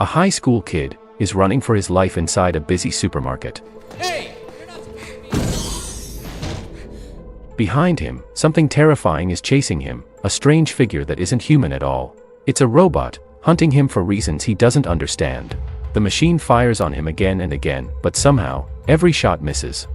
A high school kid is running for his life inside a busy supermarket. Hey! You're not supposed to be... Behind him, something terrifying is chasing him, a strange figure that isn't human at all. It's a robot, hunting him for reasons he doesn't understand. The machine fires on him again and again, but somehow, every shot misses.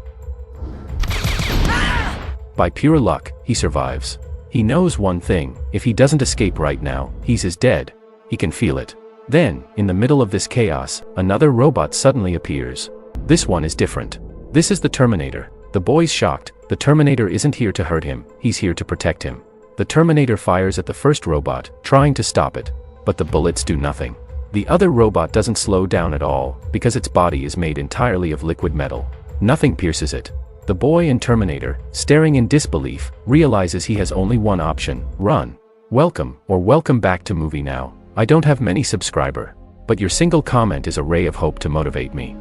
By pure luck, he survives. He knows one thing: if he doesn't escape right now, he's dead. He can feel it. Then, in the middle of this chaos, another robot suddenly appears. This one is different. This is the Terminator. The boy's shocked. The Terminator isn't here to hurt him, he's here to protect him. The Terminator fires at the first robot, trying to stop it. But the bullets do nothing. The other robot doesn't slow down at all, because its body is made entirely of liquid metal. Nothing pierces it. The boy and Terminator, staring in disbelief, realizes he has only one option: run. Welcome back to Movie Now. I don't have many subscribers, but your single comment is a ray of hope to motivate me.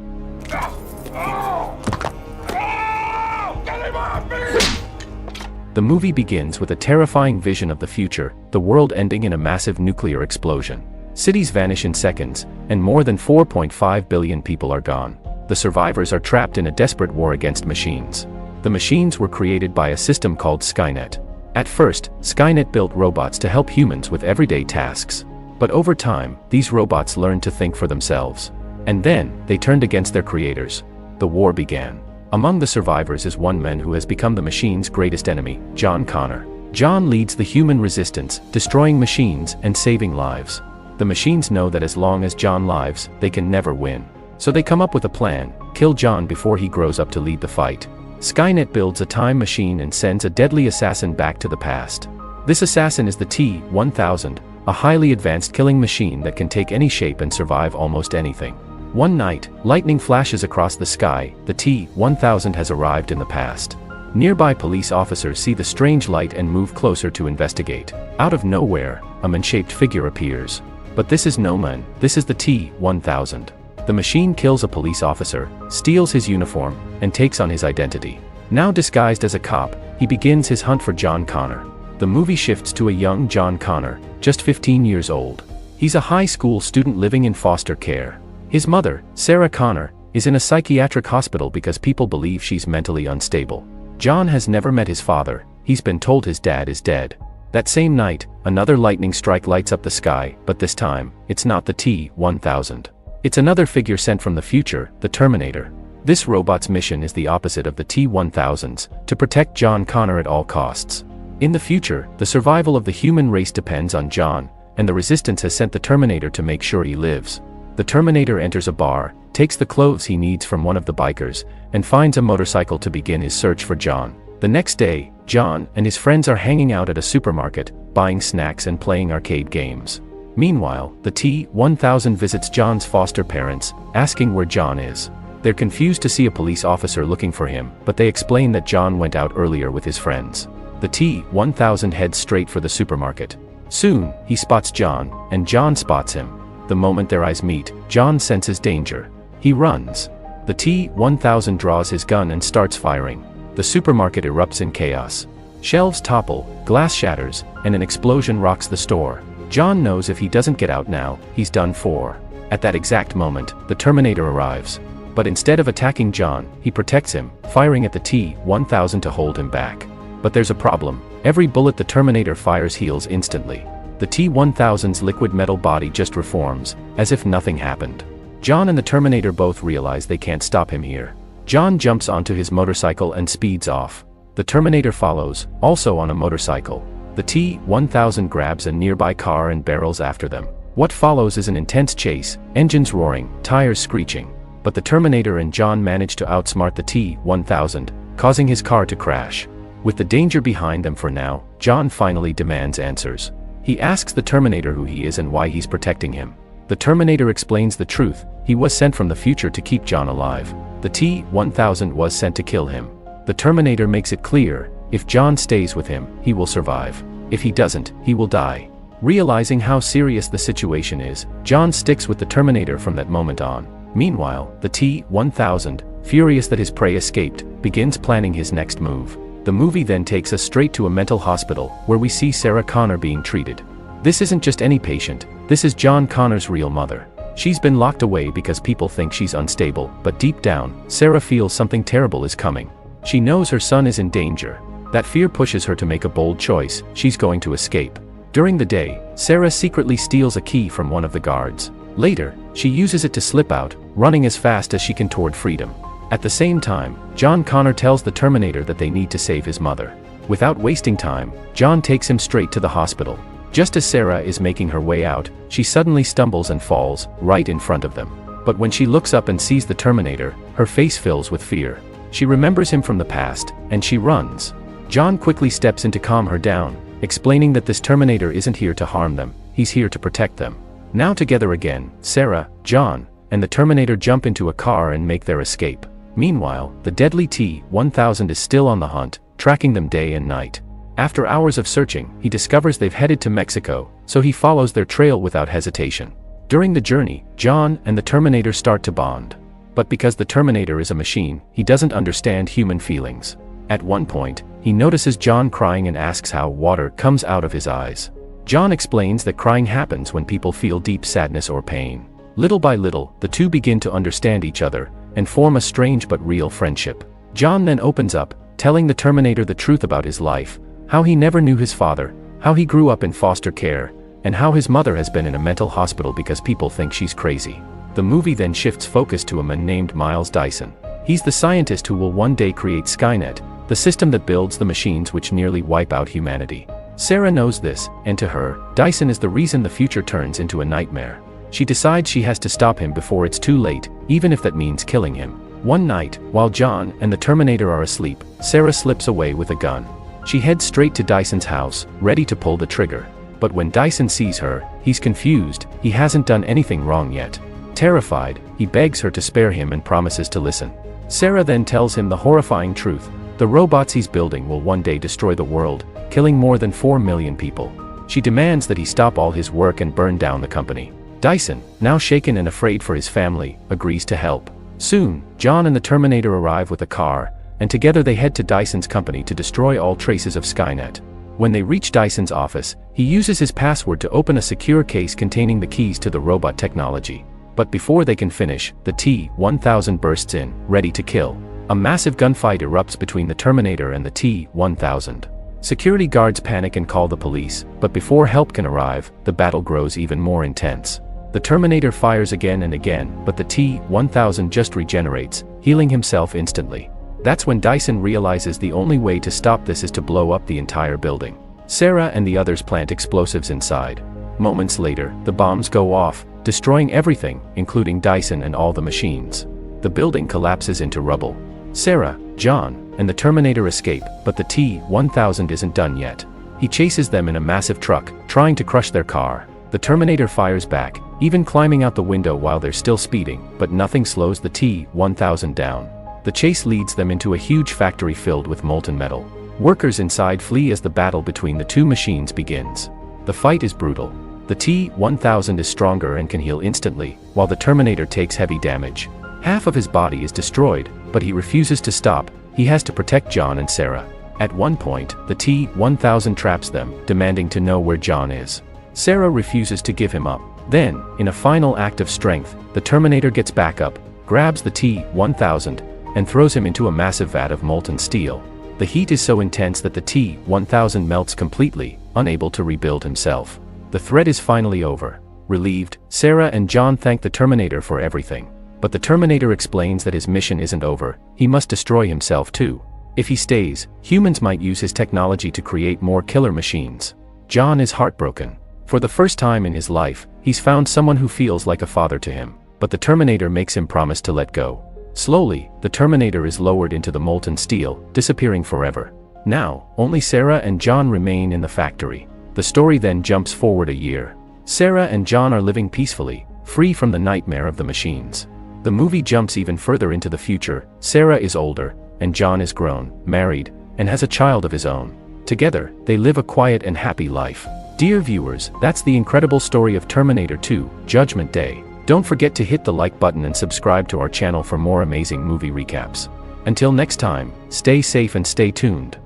The movie begins with a terrifying vision of the future, the world ending in a massive nuclear explosion. Cities vanish in seconds, and more than 4.5 billion people are gone. The survivors are trapped in a desperate war against machines. The machines were created by a system called Skynet. At first, Skynet built robots to help humans with everyday tasks. But over time, these robots learned to think for themselves. And then, they turned against their creators. The war began. Among the survivors is one man who has become the machine's greatest enemy, John Connor. John leads the human resistance, destroying machines and saving lives. The machines know that as long as John lives, they can never win. So they come up with a plan: kill John before he grows up to lead the fight. Skynet builds a time machine and sends a deadly assassin back to the past. This assassin is the T-1000, a highly advanced killing machine that can take any shape and survive almost anything. One night, lightning flashes across the sky. The T-1000 has arrived in the past. Nearby police officers see the strange light and move closer to investigate. Out of nowhere, a man-shaped figure appears. But this is no man, this is the T-1000. The machine kills a police officer, steals his uniform, and takes on his identity. Now disguised as a cop, he begins his hunt for John Connor. The movie shifts to a young John Connor, just 15 years old. He's a high school student living in foster care. His mother, Sarah Connor, is in a psychiatric hospital because people believe she's mentally unstable. John has never met his father. He's been told his dad is dead. That same night, another lightning strike lights up the sky, but this time, it's not the T-1000. It's another figure sent from the future, the Terminator. This robot's mission is the opposite of the T-1000's, to protect John Connor at all costs. In the future, the survival of the human race depends on John, and the Resistance has sent the Terminator to make sure he lives. The Terminator enters a bar, takes the clothes he needs from one of the bikers, and finds a motorcycle to begin his search for John. The next day, John and his friends are hanging out at a supermarket, buying snacks and playing arcade games. Meanwhile, the T-1000 visits John's foster parents, asking where John is. They're confused to see a police officer looking for him, but they explain that John went out earlier with his friends. The T-1000 heads straight for the supermarket. Soon, he spots John, and John spots him. The moment their eyes meet, John senses danger. He runs. The T-1000 draws his gun and starts firing. The supermarket erupts in chaos. Shelves topple, glass shatters, and an explosion rocks the store. John knows if he doesn't get out now, he's done for. At that exact moment, the Terminator arrives. But instead of attacking John, he protects him, firing at the T-1000 to hold him back. But there's a problem. Every bullet the Terminator fires heals instantly. The T-1000's liquid metal body just reforms, as if nothing happened. John and the Terminator both realize they can't stop him here. John jumps onto his motorcycle and speeds off. The Terminator follows, also on a motorcycle. The T-1000 grabs a nearby car and barrels after them. What follows is an intense chase, engines roaring, tires screeching. But the Terminator and John manage to outsmart the T-1000, causing his car to crash. With the danger behind them for now, John finally demands answers. He asks the Terminator who he is and why he's protecting him. The Terminator explains the truth: he was sent from the future to keep John alive. The T-1000 was sent to kill him. The Terminator makes it clear, if John stays with him, he will survive. If he doesn't, he will die. Realizing how serious the situation is, John sticks with the Terminator from that moment on. Meanwhile, the T-1000, furious that his prey escaped, begins planning his next move. The movie then takes us straight to a mental hospital, where we see Sarah Connor being treated. This isn't just any patient, this is John Connor's real mother. She's been locked away because people think she's unstable, but deep down, Sarah feels something terrible is coming. She knows her son is in danger. That fear pushes her to make a bold choice. She's going to escape. During the day, Sarah secretly steals a key from one of the guards. Later, she uses it to slip out, running as fast as she can toward freedom. At the same time, John Connor tells the Terminator that they need to save his mother. Without wasting time, John takes him straight to the hospital. Just as Sarah is making her way out, she suddenly stumbles and falls, right in front of them. But when she looks up and sees the Terminator, her face fills with fear. She remembers him from the past, and she runs. John quickly steps in to calm her down, explaining that this Terminator isn't here to harm them, he's here to protect them. Now together again, Sarah, John, and the Terminator jump into a car and make their escape. Meanwhile, the deadly T-1000 is still on the hunt, tracking them day and night. After hours of searching, he discovers they've headed to Mexico, so he follows their trail without hesitation. During the journey, John and the Terminator start to bond. But because the Terminator is a machine, he doesn't understand human feelings. At one point, he notices John crying and asks how water comes out of his eyes. John explains that crying happens when people feel deep sadness or pain. Little by little, the two begin to understand each other, and form a strange but real friendship. John then opens up, telling the Terminator the truth about his life, how he never knew his father, how he grew up in foster care, and how his mother has been in a mental hospital because people think she's crazy. The movie then shifts focus to a man named Miles Dyson. He's the scientist who will one day create Skynet, the system that builds the machines which nearly wipe out humanity. Sarah knows this, and to her, Dyson is the reason the future turns into a nightmare. She decides she has to stop him before it's too late, even if that means killing him. One night, while John and the Terminator are asleep, Sarah slips away with a gun. She heads straight to Dyson's house, ready to pull the trigger. But when Dyson sees her, he's confused. He hasn't done anything wrong yet. Terrified, he begs her to spare him and promises to listen. Sarah then tells him the horrifying truth. The robots he's building will one day destroy the world, killing more than 4 million people. She demands that he stop all his work and burn down the company. Dyson, now shaken and afraid for his family, agrees to help. Soon, John and the Terminator arrive with a car, and together they head to Dyson's company to destroy all traces of Skynet. When they reach Dyson's office, he uses his password to open a secure case containing the keys to the robot technology. But before they can finish, the T-1000 bursts in, ready to kill. A massive gunfight erupts between the Terminator and the T-1000. Security guards panic and call the police, but before help can arrive, the battle grows even more intense. The Terminator fires again and again, but the T-1000 just regenerates, healing himself instantly. That's when Dyson realizes the only way to stop this is to blow up the entire building. Sarah and the others plant explosives inside. Moments later, the bombs go off, destroying everything, including Dyson and all the machines. The building collapses into rubble. Sarah, John, and the Terminator escape, but the T-1000 isn't done yet. He chases them in a massive truck, trying to crush their car. The Terminator fires back, even climbing out the window while they're still speeding, but nothing slows the T-1000 down. The chase leads them into a huge factory filled with molten metal. Workers inside flee as the battle between the two machines begins. The fight is brutal. The T-1000 is stronger and can heal instantly, while the Terminator takes heavy damage. Half of his body is destroyed, but he refuses to stop. He has to protect John and Sarah. At one point, the T-1000 traps them, demanding to know where John is. Sarah refuses to give him up. Then, in a final act of strength, the Terminator gets back up, grabs the T-1000, and throws him into a massive vat of molten steel. The heat is so intense that the T-1000 melts completely, unable to rebuild himself. The threat is finally over. Relieved, Sarah and John thank the Terminator for everything. But the Terminator explains that his mission isn't over. He must destroy himself too. If he stays, humans might use his technology to create more killer machines. John is heartbroken. For the first time in his life, he's found someone who feels like a father to him. But the Terminator makes him promise to let go. Slowly, the Terminator is lowered into the molten steel, disappearing forever. Now, only Sarah and John remain in the factory. The story then jumps forward a year. Sarah and John are living peacefully, free from the nightmare of the machines. The movie jumps even further into the future. Sarah is older, and John is grown, married, and has a child of his own. Together, they live a quiet and happy life. Dear viewers, that's the incredible story of Terminator 2, Judgment Day. Don't forget to hit the like button and subscribe to our channel for more amazing movie recaps. Until next time, stay safe and stay tuned.